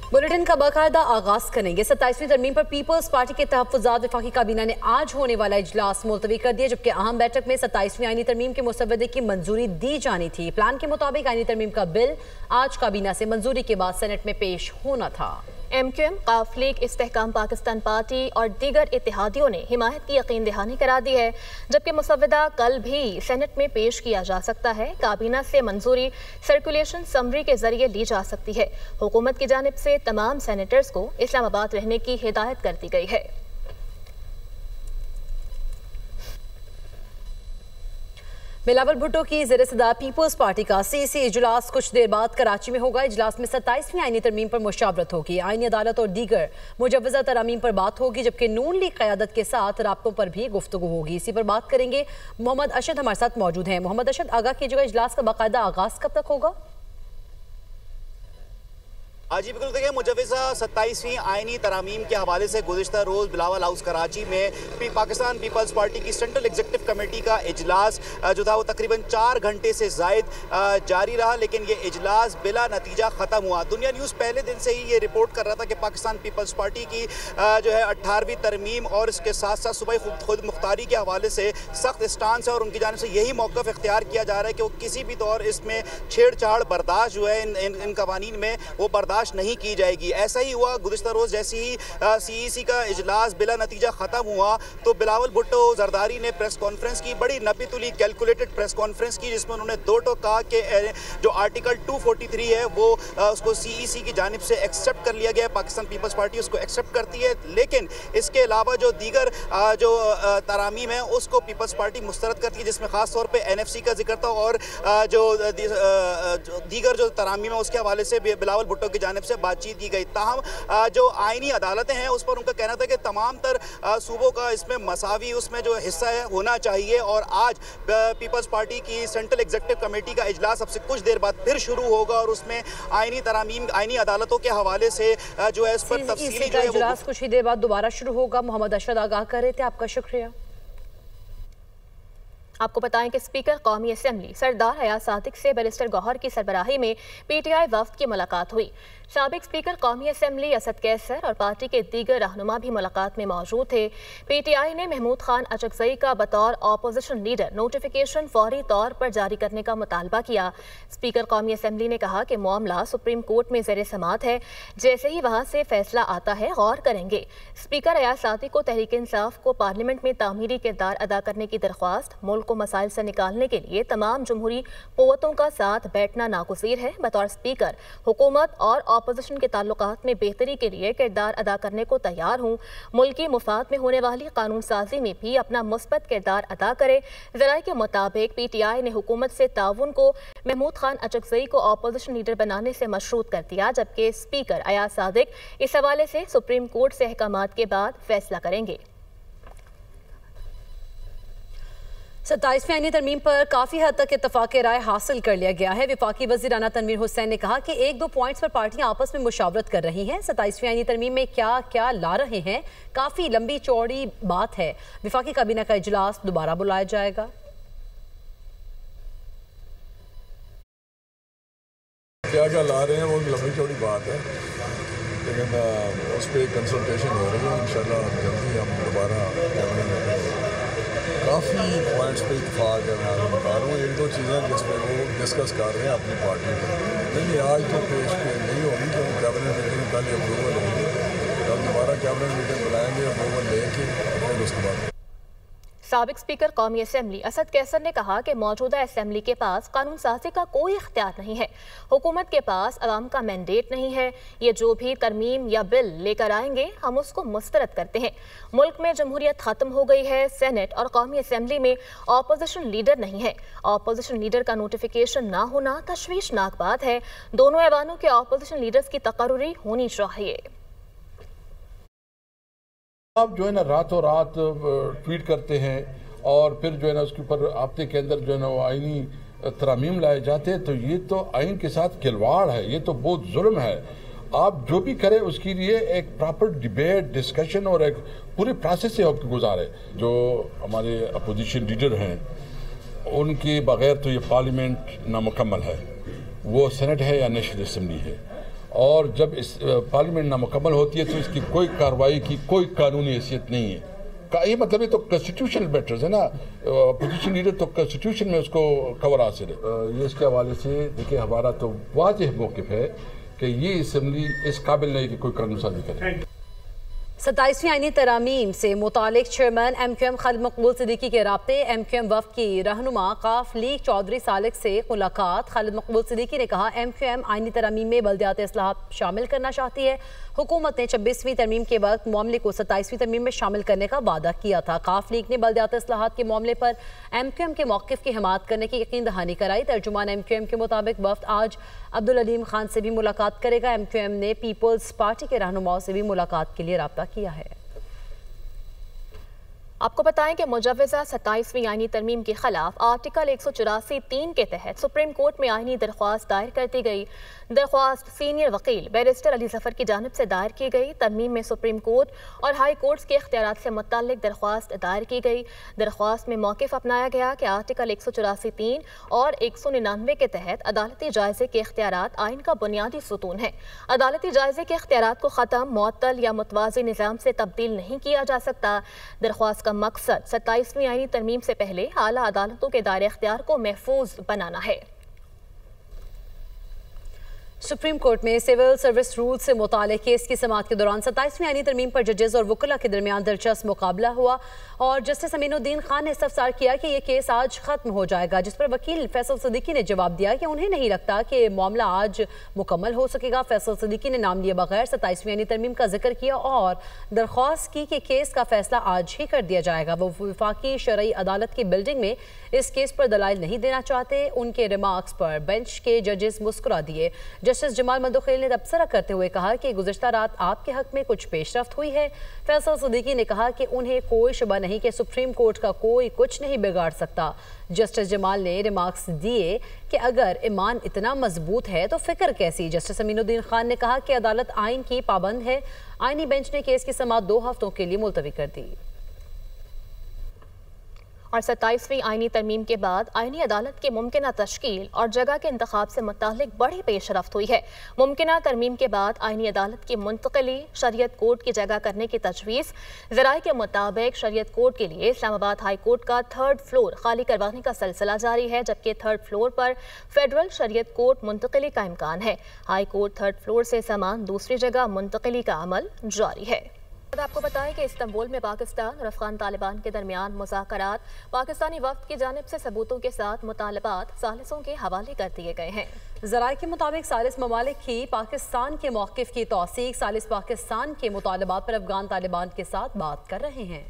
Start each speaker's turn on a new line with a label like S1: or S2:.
S1: Bulletin का बाकायदा आगाज करेंगे। 27वीं तरमीम पर पीपल्स पार्टी के तहफ़्फ़ुज़ात वफाकी काबीना ने आज होने वाला इजलास मुलतवी कर दिया, जबकि अहम बैठक में 27वीं आईनी तरमीम के मुसवदे की मंजूरी दी जानी थी। प्लान के मुताबिक आईनी तरमीम का बिल आज काबीना से मंजूरी के बाद सेनेट में पेश होना था।
S2: MQM, काफ लीग, इस्तेहकाम पाकिस्तान पार्टी और दीगर इत्तेहादियों ने हिमायत की यकीन दहानी करा दी है, जबकि मुसवदा कल भी सेनेट में पेश किया जा सकता है। काबीना से मंजूरी सर्कुलेशन समरी के जरिए ली जा सकती है। हुकूमत की जानिब से तमाम सेनेटर्स को इस्लामाबाद रहने की हिदायत कर दी गई है।
S1: बिलावल भुट्टो की ज़ेर-ए-सदार पीपल्स पार्टी का CEC इजलास कुछ देर बाद कराची में होगा। इजलास में 27वीं आईनी तरमीम पर मुशावरत होगी। आईनी अदालत और दीगर मुजव्वज़ा तरामीम पर बात होगी, जबकि नून लीग क़यादत के साथ राब्तों पर भी गुफ्तगू होगी। इसी पर बात करेंगे। मोहम्मद अशद हमारे साथ मौजूद हैं। मोहम्मद अशद, आगाह कीजिएगा, इजलास का बाकायदा आगाज़ कब तक होगा?
S3: जी बिल्कुल, देखिए मुजव्वज़ा 27वीं आईनी तरामीम के हवाले से गुज़िश्ता रोज़ बिलावल हाउस कराची में पाकिस्तान पीपल्स पार्टी की सेंट्रल एग्जीक्यूटिव कमेटी का इजलास जो था वो तकरीबन 4 घंटे से ज़ायद जारी रहा, लेकिन ये इजलास बिला नतीजा ख़त्म हुआ। दुनिया न्यूज़ पहले दिन से ही ये रिपोर्ट कर रहा था कि पाकिस्तान पीपल्स पार्टी की जो है 18वीं तरमीम और इसके साथ साथ सूबाई खुद मुख्तारी के हवाले से सख्त स्टांस है और उनकी जानिब से यही मौक़िफ़ इख्तियार किया जा रहा है कि वो किसी भी तौर इसमें छेड़छाड़ बर्दाश्त जो है इन कवानीन में वो बर्दाश्त नहीं की जाएगी। ऐसा ही हुआ। गुज़िश्ता रोज़ जैसे ही CEC का इजलास बिला नतीजा ख़त्म हुआ तो बिलावल भुट्टो ज़रदारी ने प्रेस कॉन्फ्रेंस की, बड़ी नपी तुली कैलकुलेटेड प्रेस कॉन्फ्रेंस की, जिसमें उन्होंने दो टोक कहा कि जो आर्टिकल 243 है वो उसको CEC की जानिब से एक्सेप्ट कर लिया गया है, पाकिस्तान पीपल्स पार्टी उसको एक्सेप्ट करती है, लेकिन इसके अलावा जो दीगर जो तरामीम है उसको पीपल्स पार्टी मुस्तरद करती है, जिसमें ख़ास तौर पर NFC का जिक्र था और जो दीगर जो तरामीम है उसके हवाले से बिलावल भुट्टो की जानिब से बातचीत की गई। ताहम जो आईनी अदालतें हैं उस पर उनका कहना था कि तमाम तर सूबों का इसमें मसावी उसमें जो हिस्सा है होना चाहिए और आज पीपल्स पार्टी की सेंट्रल एग्जीक्यूटिव कमेटी का इजलास अब से कुछ देर बाद फिर शुरू होगा और उसमें आईनी तरामीम, आईनी अदालतों के हवाले से जो है इस पर तफसीली जो है
S1: इजलास कुछ ही देर बाद दोबारा शुरू होगा। मोहम्मद अशद आगाह कर रहे थे, आपका शुक्रिया।
S2: आपको बताएं कि स्पीकर कौमी असेंबली सरदार हयात सादिक से बैरिस्टर गौहर की सरबराही में PTI वफ्द की मुलाकात हुई। साबिक स्पीकर कौमी असेंबली असद कैसर और पार्टी के दीगर रहनुमा भी मुलाकात में मौजूद थे। PTI ने महमूद खान अचकज़ई का बतौर अपोजिशन लीडर नोटिफिकेशन फौरी तौर पर जारी करने का मुतालबा किया। स्पीकर कौमी असेंबली ने कहा कि मामला सुप्रीम कोर्ट में ज़ेर समात है, जैसे ही वहाँ से फैसला आता है गौर करेंगे। स्पीकर हयात सादिक को तहरीक इंसाफ को पार्लियामेंट में तामीरी किरदार अदा करने की दरख्वास्त, मुल्क को मसाइल से निकालने के लिए तमाम जमहूरी क़ुव्वतों का साथ बैठना नागुज़ीर है। बतौर स्पीकर हुकूमत और अपोजिशन के ताल्लुकात में बेहतरी के लिए किरदार अदा करने को तैयार हूँ। मुल्की मुफाद में होने वाली कानून साजी में भी अपना मुस्बत किरदार अदा करे। ज़राए के मुताबिक PTI ने हुकूमत से ताउन को महमूद खान अचकज़ई को अपोजिशन लीडर बनाने से मशरूत कर दिया, जबकि स्पीकर हयात सादिक इस हवाले से सुप्रीम कोर्ट से अहकामात के बाद फैसला करेंगे।
S1: 27वीं आईनी तरमीम पर काफ़ी हद तक इत्तफ़ाक़ राय हासिल कर लिया गया है। वफाकी वज़ीर आना तनवीर हुसैन ने कहा कि 1-2 पॉइंट्स पर पार्टियां आपस में मुशावरत कर रही हैं। 27वीं आईनी तरमीम में क्या क्या ला रहे हैं, काफ़ी लंबी चौड़ी बात है। वफाकी काबीना का इजलास दोबारा बुलाया जाएगा।
S4: क्या क्या ला रहे हैं वो लंबी चौड़ी बात है, लेकिन उस पर कंसल्टेशन हो रही है। इंशाल्लाह जल्दी हम दोबारा काफ़ी पॉइंट्स पे इत्तेफाक है। मैं आपको बता रहा हूँ 1-2 चीज़ें जिस पर वो डिस्कस कर रहे हैं अपनी पार्टी में, लेकिन आज तो पेश नहीं होगी क्योंकि कैबिनेट मीटिंग कल अप्रूवल होगी। कल दोबारा कैबिनेट मीटिंग बुलाएंगे, अप्रूवल लेके फिर उसके बाद।
S2: साबिक स्पीकर कौमी असेंबली असद कैसर ने कहा कि मौजूदा असेंबली के पास कानून साजी का कोई इख्तियार नहीं है। हुकूमत के पास अवाम का मैंडेट नहीं है। ये जो भी तरमीम या बिल लेकर आएंगे हम उसको मुस्तरद करते हैं। मुल्क में जमहूरियत ख़त्म हो गई है। सेनेट और कौमी असेंबली में अपोजिशन लीडर नहीं है। अपोजिशन लीडर का नोटिफिकेशन ना होना तशवीशनाक बात है। दोनों ऐवानों के अपोजिशन लीडर्स की तकर्रुरी होनी चाहिए।
S5: आप जो है ना रातों रात ट्वीट करते हैं और फिर जो है ना उसके ऊपर हफ्ते के अंदर जो है ना वो आईनी तरामीम लाए जाते हैं, तो ये तो आइन के साथ खिलवाड़ है, ये तो बहुत जुल्म है। आप जो भी करें उसके लिए एक प्रॉपर डिबेट, डिस्कशन और एक पूरे प्रोसेस से होकर गुजारे। जो हमारे अपोजिशन लीडर हैं उनके बगैर तो ये पार्लियामेंट नामुकम्मल है, वो सेनेट है या नेशनल असम्बली है। اور جب اس پارلیمنٹ نامکمل ہوتی ہے تو اس کی کوئی کارروائی کی کوئی قانونی حیثیت نہیں ہے. یہ مطلب یہ تو کنسٹیٹیوشنل میٹرز ہے نا, اپوزیشن لیڈر تو کنسٹیٹیوشن میں اس کو کور حاصل ہے. یہ اس کے حوالے سے دیکھیں ہمارا تو واضح موقف ہے کہ یہ اسمبلی اس قابل نہیں کہ کوئی قانون سازی کرے.
S1: 27ویں آئینی ترامیم سے متعلق چیئرمین ایم کیو ایم خالد مقبول صدیقی کے رابطے. ایم کیو ایم وفد کی رہنما قاف لیگ چودھری سالک سے ملاقات. خالد مقبول صدیقی نے کہا ایم کیو ایم آئینی ترامیم میں بلدیاتی اصلاحات شامل کرنا چاہتی ہے. حکومت نے 26ویں ترمیم کے وقت معاملے کو 27ویں ترمیم میں شامل کرنے کا وعدہ کیا تھا. قاف لیگ نے بلدیاتی اصلاحات کے معاملے پر ایم کیو ایم کے موقف کی حمایت کرنے کی یقین دہانی کرائی. ترجمان ایم کیو ایم کے مطابق وفد آج عبدالعلیم خان سے بھی ملاقات کرے گا. ایم کیو ایم نے پیپلز پارٹی کے رہنماؤں سے بھی ملاقات کے لیے رابطہ کیا ہے.
S2: آپ کو بتائیں کہ مجوزہ 27ویں آئینی ترمیم کے خلاف آرٹیکل 184(3) کے تحت سپریم کورٹ میں آئینی درخواست دائر کر دی گئی. درخواست سینئر وکیل بیرسٹر علی ظفر کی جانب سے دائر کی گئی. ترمیم میں سپریم کورٹ اور ہائی کورٹس کے اختیارات سے متعلق درخواست دائر کی گئی. درخواست میں موقف اپنایا گیا کہ آرٹیکل 184(3) اور 199 کے تحت عدالتی جائزے کے اختیارات آئین کا بنیادی ستون ہے. عدالتی جائزے کے اختیارات کو ختم، معطل یا متوازی نظام سے تبدیل نہیں کیا جا سکتا. درخواست کا مقصد 27ویں آئینی ترمیم سے پہلے اعلیٰ عدالتوں کے دائرہ اختیار کو محفوظ بنانا ہے.
S1: سپریم کورٹ میں سول سروس رول سے متعلق کیس کی سماعت کے دوران 27ویں آئینی ترمیم پر ججز اور وکلاء کے درمیان دلچسپ مقابلہ ہوا اور جسٹس امین الدین خان نے استفسار کیا کہ یہ کیس آج ختم ہو جائے گا، جس پر وکیل فیصل صدیقی نے جواب دیا کہ انہیں نہیں لگتا کہ معاملہ آج مکمل ہو سکے گا. فیصل صدیقی نے نام لیے بغیر 27ویں آئینی ترمیم کا ذکر کیا اور درخواست کی کہ کیس کا فیصلہ آج ہی کر دیا جائے گا. وہ وفاقی شرعی عدالت کی بلڈنگ میں اس کیس پر دلائل نہیں دینا چاہتے. ان کے ریمارکس پر بینچ کے ججز مسکرا دیے. جسٹس جمال مندوخیل نے تبصرہ کرتے ہوئے کہا کہ گزشتہ رات آپ کے حق میں کچھ پیش رفت ہوئی ہے. فیصل صدیقی نے کہا کہ انہیں کوئی شبہ نہیں کہ سپریم کورٹ کا کوئی کچھ نہیں بگاڑ سکتا. جسٹس جمال نے ریمارکس دیے کہ اگر ایمان اتنا مضبوط ہے تو فکر کیسی. جسٹس امین الدین خان نے کہا کہ عدالت آئین کی پابند ہے. آئینی بینچ نے کیس کی سماعت 2 ہفتوں کے لیے ملتوی کر دی.
S2: اور 27ویں آئینی ترمیم کے بعد آئینی عدالت کی ممکنہ تشکیل اور جگہ کے انتخاب سے متعلق بڑی پیش رفت ہوئی ہے. ممکنہ ترمیم کے بعد آئینی عدالت کی منتقلی شریعت کورٹ کی جگہ کرنے کی تجویز. ذرائع کے مطابق شریعت کورٹ کے لیے اسلام آباد ہائی کورٹ کا 3rd فلور خالی کروانے کا سلسلہ جاری ہے، جبکہ 3rd فلور پر فیڈرل شریعت کورٹ منتقلی کا امکان ہے. ہائی کورٹ 3rd فلور سے سامان دوسری جگہ منتقلی کا عمل جاری ہے. آپ کو بتائیں کہ استنبول میں پاکستان اور افغان طالبان کے درمیان مذاکرات پاکستانی وفد کی جانب سے ثبوتوں کے ساتھ مطالبات ثالثوں کے حوالے کر دیے گئے ہیں.
S1: ذرائع کے مطابق ثالث ممالک کی پاکستان کے موقف کی توثیق. ثالث پاکستان کے مطالبات پر افغان طالبان کے ساتھ بات کر رہے ہیں.